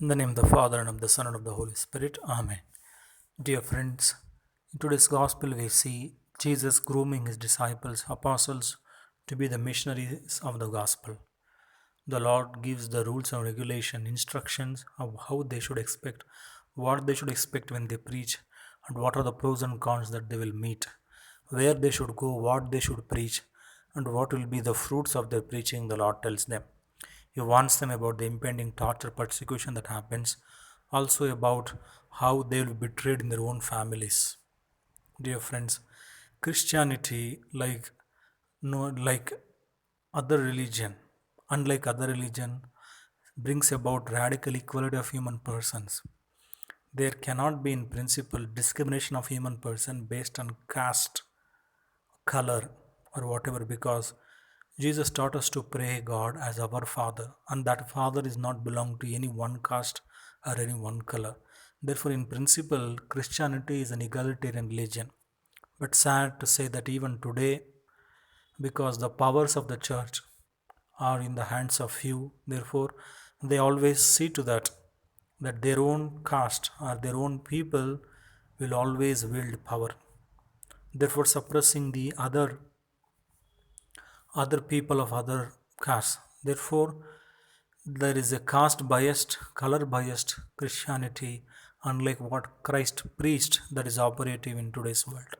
In the name of the Father, and of the Son, and of the Holy Spirit. Amen. Dear friends, in today's Gospel we see Jesus grooming his disciples, apostles, to be the missionaries of the Gospel. The Lord gives the rules and regulation, instructions of how they should expect, what they should expect when they preach, and what are the pros and cons that they will meet, where they should go, what they should preach, and what will be the fruits of their preaching, the Lord tells them. He warns them about the impending torture, persecution that happens, also about how they will be betrayed in their own families. Dear friends, Christianity, like other religion, unlike other religion, brings about radical equality of human persons. There cannot be, in principle, discrimination of human person based on caste, color, or whatever, because Jesus taught us to pray God as our Father, and that Father is not belong to any one caste or any one color. Therefore, in principle, Christianity is an egalitarian religion. But sad to say that even today, because the powers of the church are in the hands of few, therefore they always see to that their own caste or their own people will always wield power, therefore suppressing the other people of other castes. Therefore, there is a caste biased, color biased Christianity, unlike what Christ preached, that is operative in today's world.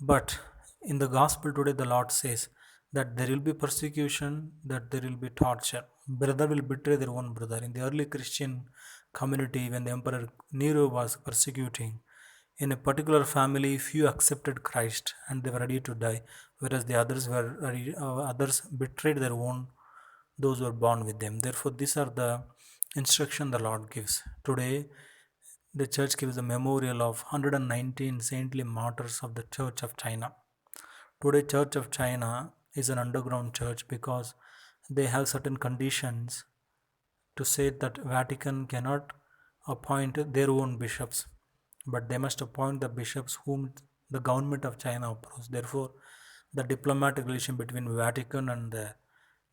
But in the gospel today, the Lord says that there will be persecution, that there will be torture. Brother will betray their own brother. In the early Christian community, when the Emperor Nero was persecuting, in a particular family, few accepted Christ and they were ready to die, whereas the others others betrayed their own, those who were born with them. Therefore, these are the instruction the Lord gives. Today, the church gives a memorial of 119 saintly martyrs of the Church of China. Today, Church of China is an underground church because they have certain conditions to say that Vatican cannot appoint their own bishops, but they must appoint the bishops whom the government of China approves. Therefore, the diplomatic relation between Vatican and the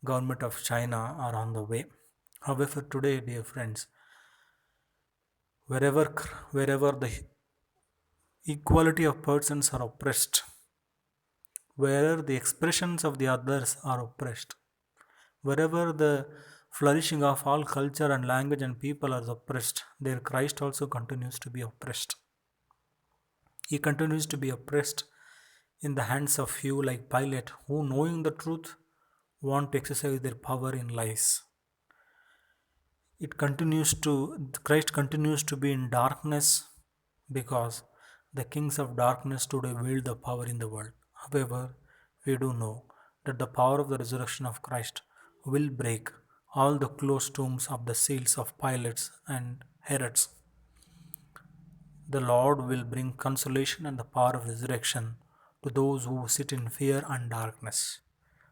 government of China are on the way. However, today, dear friends, wherever wherever the equality of persons are oppressed, wherever the expressions of the others are oppressed, wherever the flourishing of all culture and language and people are oppressed, there Christ also continues to be oppressed. He continues to be oppressed in the hands of few like Pilate, who, knowing the truth, want to exercise their power in lies. Christ continues to be in darkness because the kings of darkness today wield the power in the world. However, we do know that the power of the resurrection of Christ will break all the closed tombs of the seals of Pilates and Herods. The Lord will bring consolation and the power of resurrection to those who sit in fear and darkness.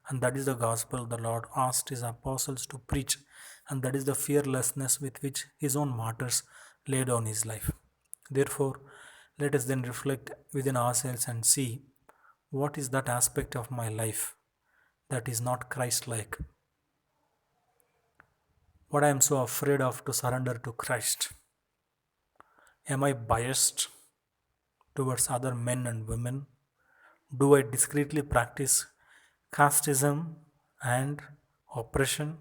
And that is the gospel the Lord asked his apostles to preach, and that is the fearlessness with which his own martyrs laid down his life. Therefore, let us then reflect within ourselves and see what is that aspect of my life that is not Christ like. What I am so afraid of to surrender to Christ. Am I biased towards other men and women? Do I discreetly practice casteism and oppression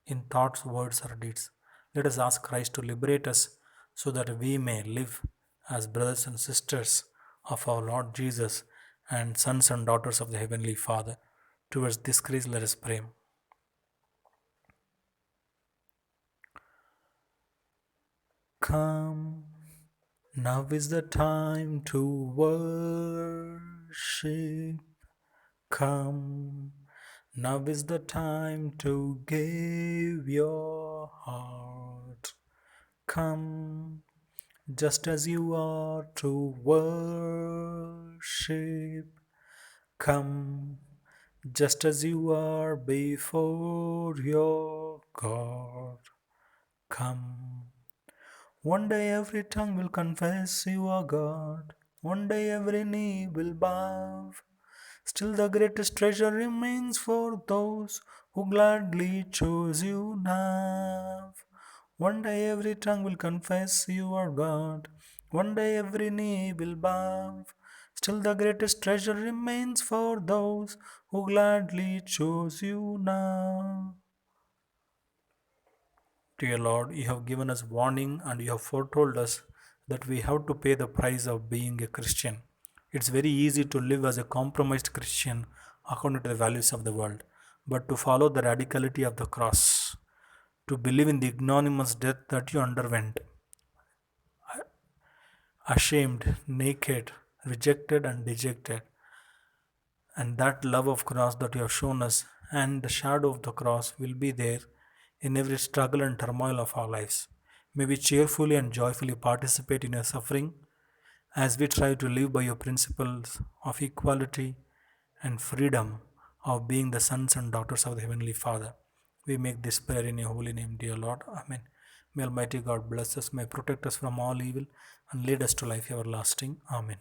in thoughts, words, or deeds? Let us ask Christ to liberate us so that we may live as brothers and sisters of our Lord Jesus and sons and daughters of the Heavenly Father. Towards this grace, let us pray. Come, now is the time to worship. Come, now is the time to give your heart. Come, just as you are to worship. Come, just as you are before your God. Come. One day every tongue will confess you are God. One day every knee will bow. Still the greatest treasure remains for those who gladly choose you now. One day every tongue will confess you are God. One day every knee will bow. Still, the greatest treasure remains for those who gladly choose you now. Dear Lord, you have given us warning and you have foretold us that we have to pay the price of being a Christian. It's very easy to live as a compromised Christian according to the values of the world, but to follow the radicality of the cross, to believe in the ignominious death that you underwent, ashamed, naked, rejected, and dejected, and that love of cross that you have shown us, and the shadow of the cross will be there in every struggle and turmoil of our lives. May we cheerfully and joyfully participate in your suffering as we try to live by your principles of equality and freedom of being the sons and daughters of the Heavenly Father. We make this prayer in your holy name, dear Lord. Amen. May Almighty God bless us, may protect us from all evil, and lead us to life everlasting. Amen.